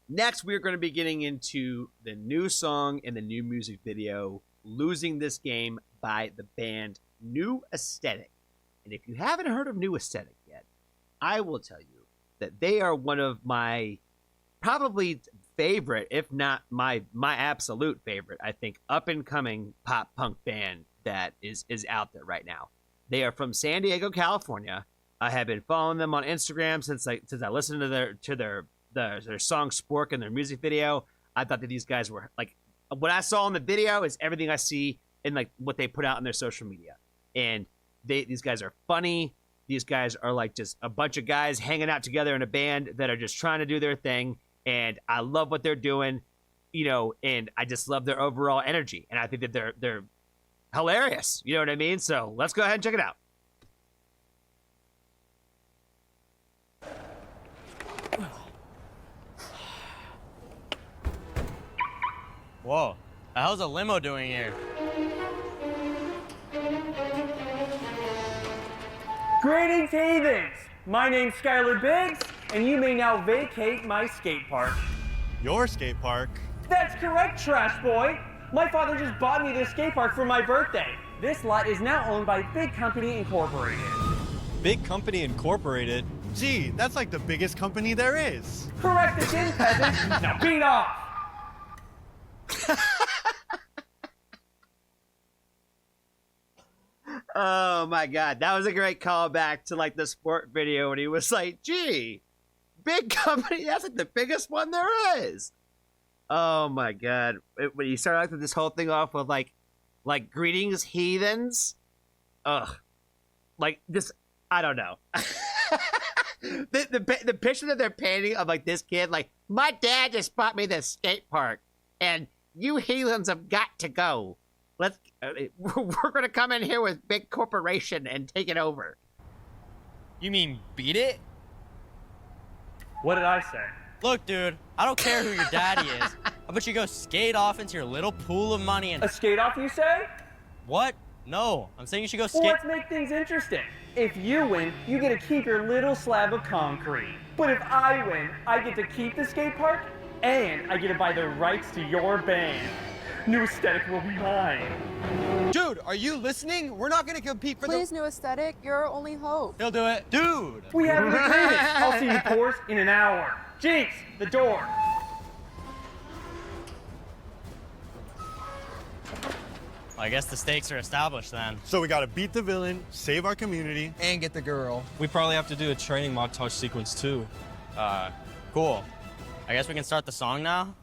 Next, we're going to be getting into the new song and the new music video, Losing This Game by the band New Aesthetic. And if you haven't heard of New Aesthetic yet, I will tell you that they are one of my probably favorite, if not my absolute favorite, I think, up-and-coming pop-punk band that is out there right now. They are from San Diego, California. I have been following them on Instagram since I listened to their song Spork and their music video. I thought that these guys were like, what I saw in the video is everything I see in like what they put out on their social media. And these guys are funny. These guys are like just a bunch of guys hanging out together in a band that are just trying to do their thing. And I love what they're doing, and I just love their overall energy. And I think that they're hilarious. You know what I mean? So let's go ahead and check it out. Whoa, the hell's a limo doing here? Greetings, heathens! My name's Skylar Biggs, and you may now vacate my skate park. Your skate park? That's correct, trash boy! My father just bought me this skate park for my birthday. This lot is now owned by Big Company Incorporated. Big Company Incorporated? Gee, that's like the biggest company there is. Correct again, peasant! Now beat off! Oh my god, that was a great callback to like the sport video when he was like, gee, Big Company, that's like the biggest one there is. Oh my god. When you start like this whole thing off with like greetings heathens. Ugh. Like this, I don't know. the picture that they're painting of like this kid, like, my dad just bought me this skate park and you heathens have got to go. We're gonna come in here with big corporation and take it over. You mean beat it? What did I say? Look, dude, I don't care who your daddy is. How about you go skate off into your little pool of money and... A skate off, you say? What? No, I'm saying you should go skate... Well, let's make things interesting. If you win, you get to keep your little slab of concrete. But if I win, I get to keep the skate park, and I get to buy the rights to your band. New Aesthetic will be mine. Dude, are you listening? We're not gonna compete for Please, New Aesthetic, you're our only hope. He'll do it. Dude! We have an agreement. I'll see you pores in an hour. Jinx, the door. Well, I guess the stakes are established then. So we gotta beat the villain, save our community, and get the girl. We probably have to do a training montage sequence too. Cool. I guess we can start the song now?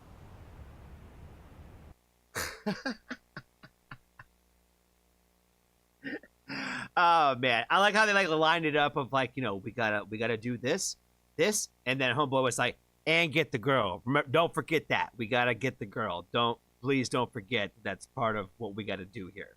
Oh man, I like how they like lined it up of like, we gotta do this, and then homeboy was like, and get the girl. Don't forget that. We gotta get the girl. Please don't forget that's part of what we gotta do here.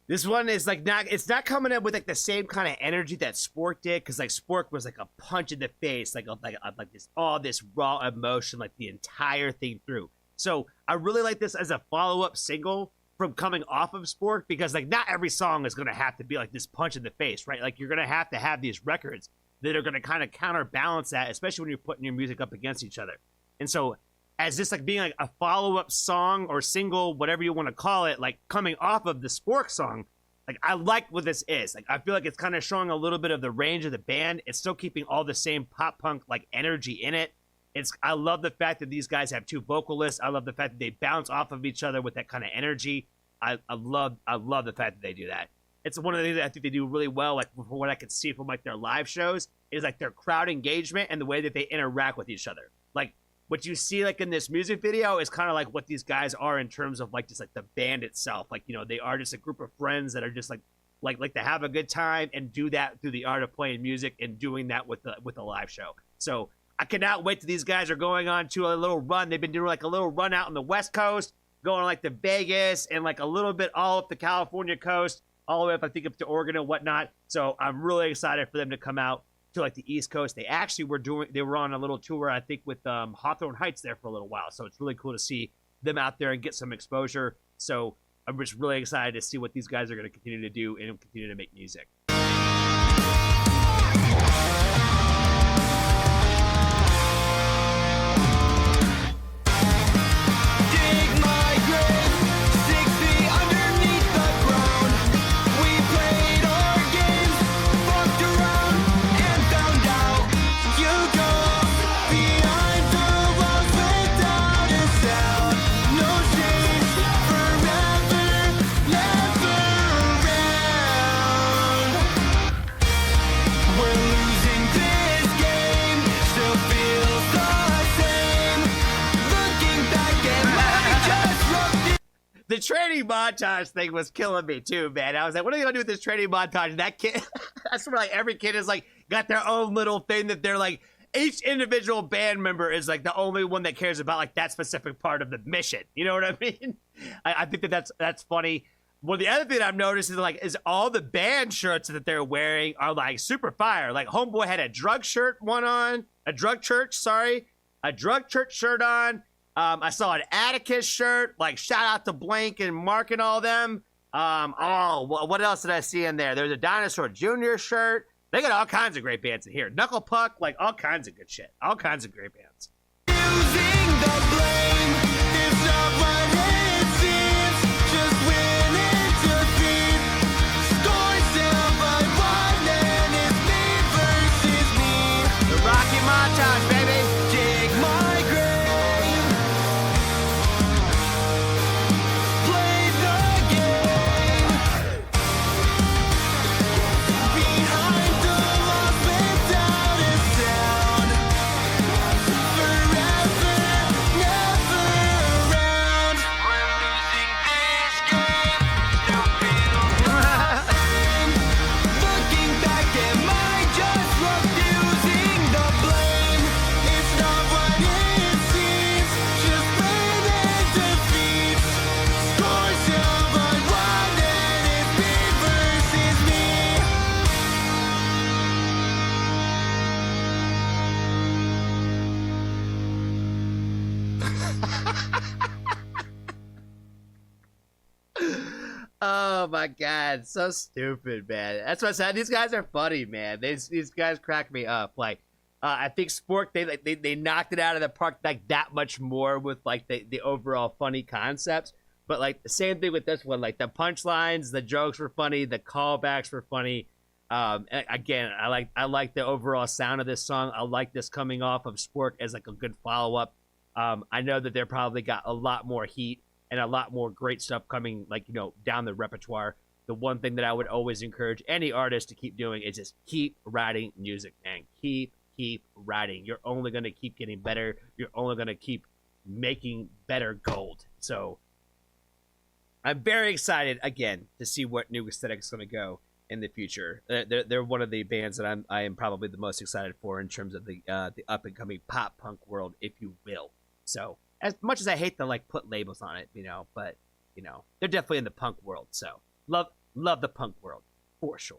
This one is like it's not coming up with like the same kind of energy that Spork did, because like Spork was like a punch in the face, like this raw emotion, like the entire thing through. So I really like this as a follow-up single from coming off of Spork, because like not every song is gonna have to be like this punch in the face, right? Like you're gonna have these records that are gonna kind of counterbalance that, especially when you're putting your music up against each other. And so as just like being like a follow-up song or single, whatever you want to call it, like coming off of the Spork song. Like, I like what this is. Like, I feel like it's kind of showing a little bit of the range of the band. It's still keeping all the same pop punk like energy in it. I love the fact that these guys have two vocalists. I love the fact that they bounce off of each other with that kind of energy. I love the fact that they do that. It's one of the things that I think they do really well, like from what I can see from like their live shows, is like their crowd engagement and the way that they interact with each other. Like, what you see like in this music video is kind of like what these guys are in terms of like just like the band itself. Like, you know, they are just a group of friends that are just like to have a good time and do that through the art of playing music and doing that with the live show. So I cannot wait till these guys are going on to a little run. They've been doing like a little run out on the West Coast, going like to Vegas and like a little bit all up the California coast, all the way up, I think, up to Oregon and whatnot. So I'm really excited for them to come out to like the East Coast. They actually they were on a little tour, I think, with Hawthorne Heights there for a little while. So it's really cool to see them out there and get some exposure. So I'm just really excited to see what these guys are going to continue to do and continue to make music. The training montage thing was killing me too, man. I was like, what are they gonna do with this training montage? And that kid, I swear, like every kid is like got their own little thing that they're like, each individual band member is like the only one that cares about like that specific part of the mission. You know what I mean? I think that's funny. Well, the other thing I've noticed is all the band shirts that they're wearing are like super fire. Like Homeboy had a drug church shirt on. I saw an Atticus shirt, like shout out to Blank and Mark and all them. What else did I see in there? There's a Dinosaur Jr. shirt. They got all kinds of great bands in here. Knuckle Puck, like all kinds of good shit. All kinds of great bands. Using the blame is not what it seems. Just win and defeat. Scores down by one and it's me versus me. The Rocky montage, baby. Dig my grave. Play the game. Behind the walls without a sound. Forever, never around. We're losing this game. No feeling. Looking back, am I just refusing the blame? It's not what it seems. Just win and defeat. Scores down by one and it's me versus me. Oh my god, so stupid, man. That's what I said. These guys are funny, man. These guys crack me up. Like, I think Spork they knocked it out of the park like that much more with like the overall funny concepts. But like the same thing with this one, like the punchlines, the jokes were funny, the callbacks were funny. Again, I like the overall sound of this song. I like this coming off of Spork as like a good follow up. I know that they're probably got a lot more heat and a lot more great stuff coming, like, you know, down the repertoire. The one thing that I would always encourage any artist to keep doing is just keep writing music, man. Keep writing. You're only going to keep getting better. You're only going to keep making better gold. So I'm very excited, again, to see what New Aesthetic is going to go in the future. They're one of the bands that I am probably the most excited for in terms of the up-and-coming pop-punk world, if you will. So as much as I hate to like put labels on it, you know, but you know, they're definitely in the punk world. So love the punk world for sure.